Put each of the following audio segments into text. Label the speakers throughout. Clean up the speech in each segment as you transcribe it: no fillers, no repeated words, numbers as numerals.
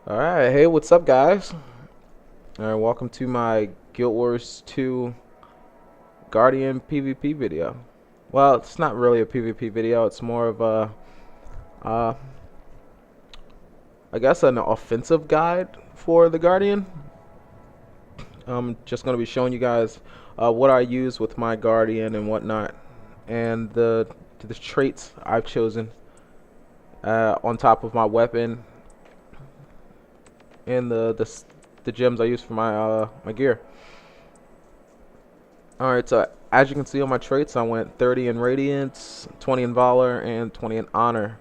Speaker 1: Alright, hey, what's up, guys? Alright, welcome to my Gw2 Guardian PvP video. Well, it's not really a PvP video, it's more of a, I guess an offensive guide for the Guardian. I'm just going to be showing you guys what I use with my Guardian and whatnot, and the traits I've chosen on top of my weapon, and the gems I use for my my gear. Alright, so as you can see on my traits, I went 30 in Radiance, 20 in Valor, and 20 in Honor.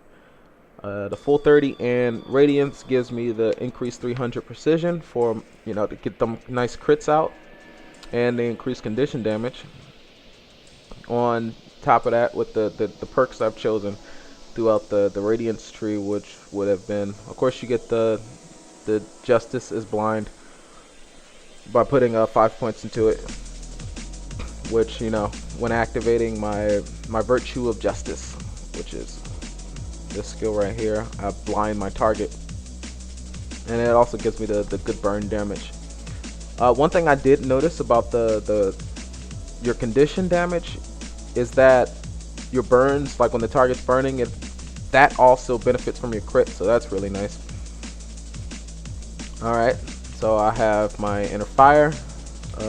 Speaker 1: The full 30 in Radiance gives me the increased 300 precision for, you know, to get them nice crits out, and the increased condition damage. On top of that, with the perks I've chosen throughout the Radiance tree, which would have been, of course, you get the Justice is Blind by putting 5 points into it, which, you know, when activating my Virtue of Justice, which is this skill right here, I blind my target, and it also gives me the good burn damage. One thing I did notice about your condition damage is that your burns, like when the target's burning, that also benefits from your crit, so that's really nice. Alright, so I have my Inner Fire.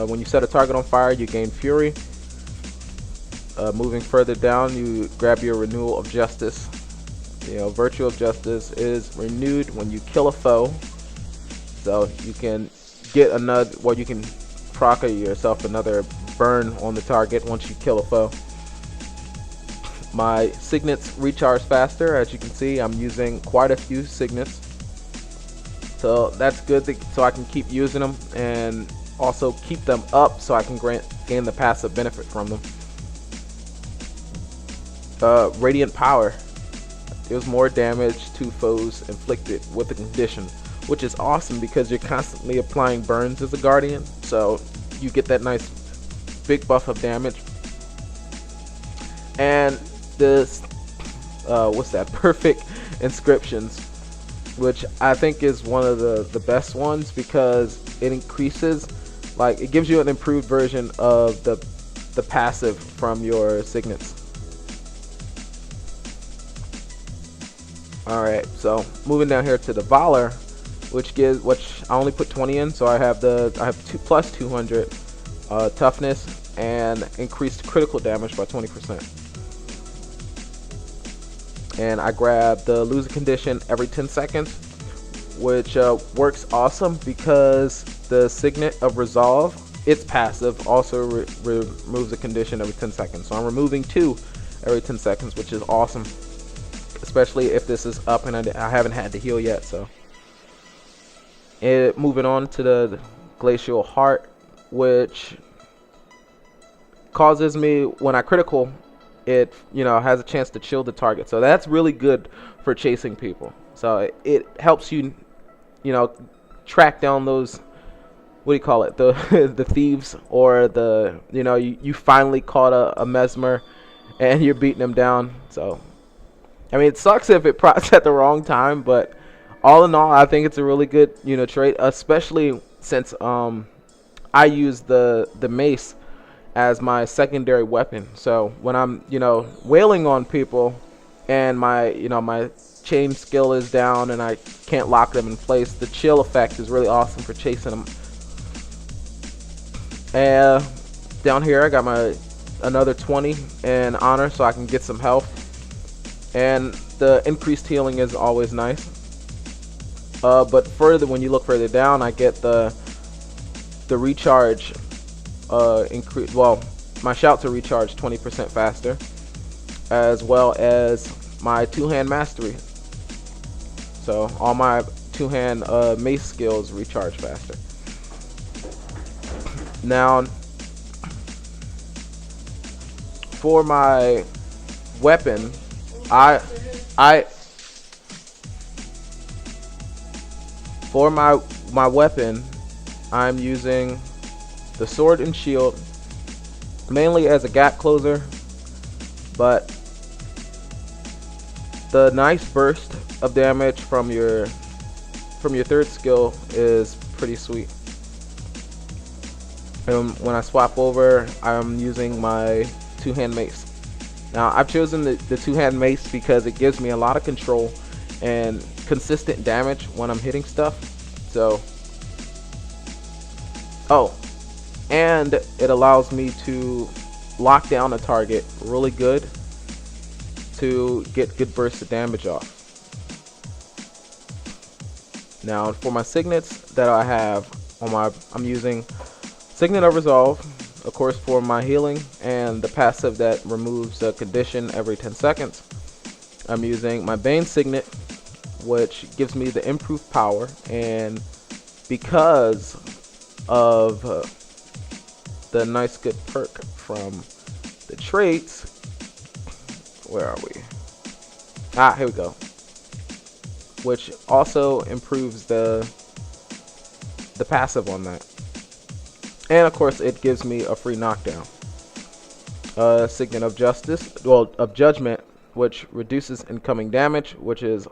Speaker 1: When you set a target on fire, you gain Fury. Moving further down, you grab your Renewal of Justice. You know, Virtue of Justice is renewed when you kill a foe, so you can get another, well, you can proc yourself another burn on the target once you kill a foe. My Signets recharge faster. As you can see, I'm using quite a few Signets, so that's good so I can keep using them and also keep them up so I can gain the passive benefit from them. Radiant Power deals more damage to foes inflicted with the condition, which is awesome because you're constantly applying burns as a Guardian, so you get that nice big buff of damage. And this what's that, Perfect Inscriptions, which I think is one of the best ones because it increases, like, it gives you an improved version of the passive from your Signets. Alright, so moving down here to the Valor, which I only put 20 in, so I have plus 200 toughness and increased critical damage by 20%. And I grab the Lose a Condition every 10 seconds, which works awesome because the Signet of Resolve, its passive, also removes a condition every 10 seconds. So I'm removing 2 every 10 seconds, which is awesome, especially if this is up and I haven't had to heal yet. So moving on to the Glacial Heart, which causes me, when I critical, it, you know, has a chance to chill the target, so that's really good for chasing people. So it helps you, you know, track down those, what do you call it, the thieves, or the, you know, you finally caught a mesmer and you're beating them down. So I mean, it sucks if it procs at the wrong time, but all in all, I think it's a really good, you know, trait, especially since I use the Mace as my secondary weapon. So when I'm, you know, wailing on people and my, you know, my chain skill is down and I can't lock them in place, the chill effect is really awesome for chasing them. And down here I got another 20 in Honor so I can get some health, and the increased healing is always nice. But when you look further down, I get the recharge increase. Well, my shouts are recharged 20% faster, as well as my two-hand mastery. So all my two-hand mace skills recharge faster. Now, for my weapon, for my weapon, I'm using the sword and shield mainly as a gap closer, but the nice burst of damage from your third skill is pretty sweet. And when I swap over, I'm using my two-hand mace. Now I've chosen the two-hand mace because it gives me a lot of control and consistent damage when I'm hitting stuff. So, oh, and it allows me to lock down a target really good to get good bursts of damage off. Now for my signets that I have on I'm using Signet of Resolve, of course, for my healing, and the passive that removes a condition every 10 seconds. I'm using my Bane Signet, which gives me the improved power, and because of the nice good perk from the traits, where are we? Here we go. Which also improves the passive on that. And of course it gives me a free knockdown. Signet of Justice, well, of Judgment, which reduces incoming damage, which is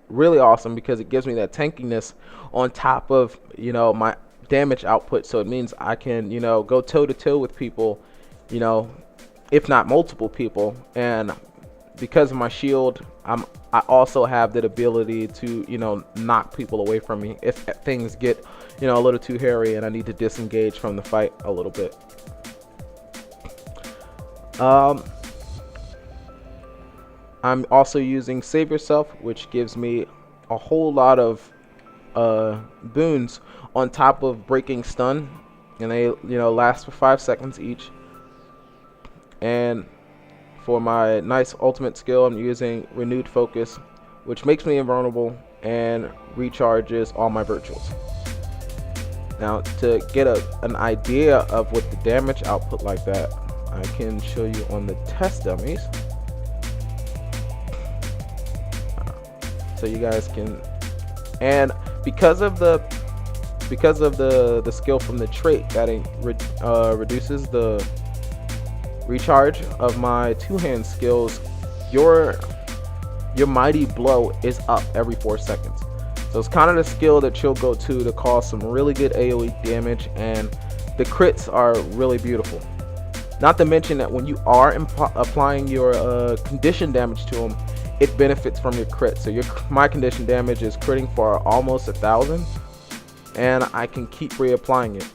Speaker 1: really awesome because it gives me that tankiness on top of, you know, my damage output. So it means I can, you know, go toe to toe with people, you know, if not multiple people. And because of my shield, I also have that ability to, you know, knock people away from me if things get, you know, a little too hairy and I need to disengage from the fight a little bit. I'm also using Save Yourself, which gives me a whole lot of boons on top of breaking stun, and they, you know, last for 5 seconds each. And for my nice ultimate skill, I'm using Renewed Focus, which makes me invulnerable and recharges all my virtuals. Now, to get an idea of what the damage output like that, I can show you on the test dummies. So you guys can, and because of the skill from the trait that reduces the recharge of my two-hand skills, your mighty blow is up every 4 seconds. So it's kind of the skill that you'll go to cause some really good AoE damage, and the crits are really beautiful. Not to mention that when you are applying your condition damage to them, it benefits from your crit. So my condition damage is critting for almost 1,000, and I can keep reapplying it.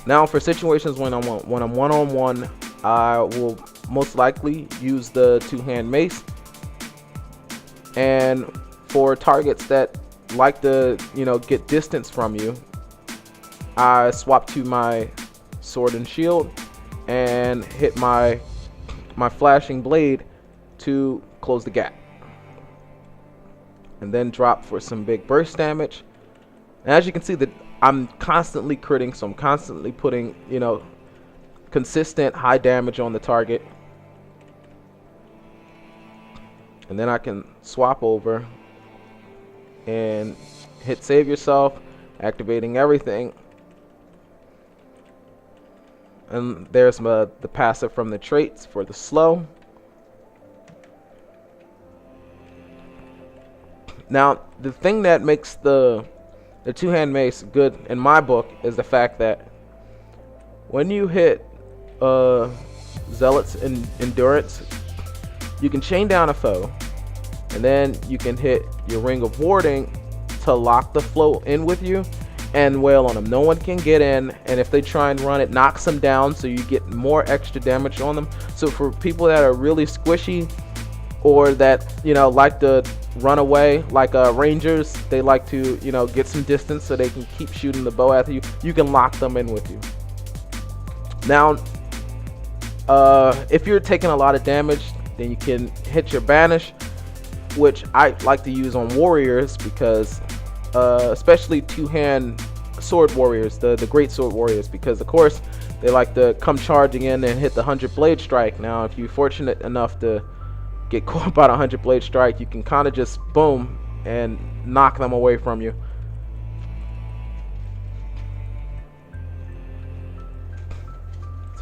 Speaker 1: Now for situations when I'm one-on-one, I will most likely use the two-hand mace. And for targets that like to, you know, get distance from you, I swap to my sword and shield and hit my flashing blade to close the gap, and then drop for some big burst damage. And as you can see, that I'm constantly critting, so I'm constantly putting, you know, consistent high damage on the target. And then I can swap over and hit Save Yourself, activating everything. And there's the passive from the traits for the slow. Now, the thing that makes the two-hand mace good in my book is the fact that when you hit Zealot's Endurance, you can chain down a foe, and then you can hit your Ring of Warding to lock the flow in with you and wail on them. No one can get in, and if they try and run, it knocks them down, so you get more extra damage on them. So for people that are really squishy, or that, you know, like to run away, like rangers, they like to, you know, get some distance so they can keep shooting the bow at you, you can lock them in with you. Now, if you're taking a lot of damage, then you can hit your Banish, which I like to use on warriors, because especially two-hand sword warriors, the great sword warriors, because of course they like to come charging in and hit the 100 blade strike. Now if you're fortunate enough to get caught by a 100 blade strike, you can kind of just boom and knock them away from you.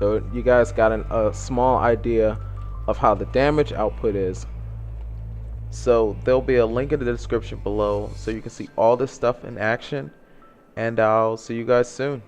Speaker 1: So you guys got a small idea of how the damage output is. So there'll be a link in the description below so you can see all this stuff in action, and I'll see you guys soon.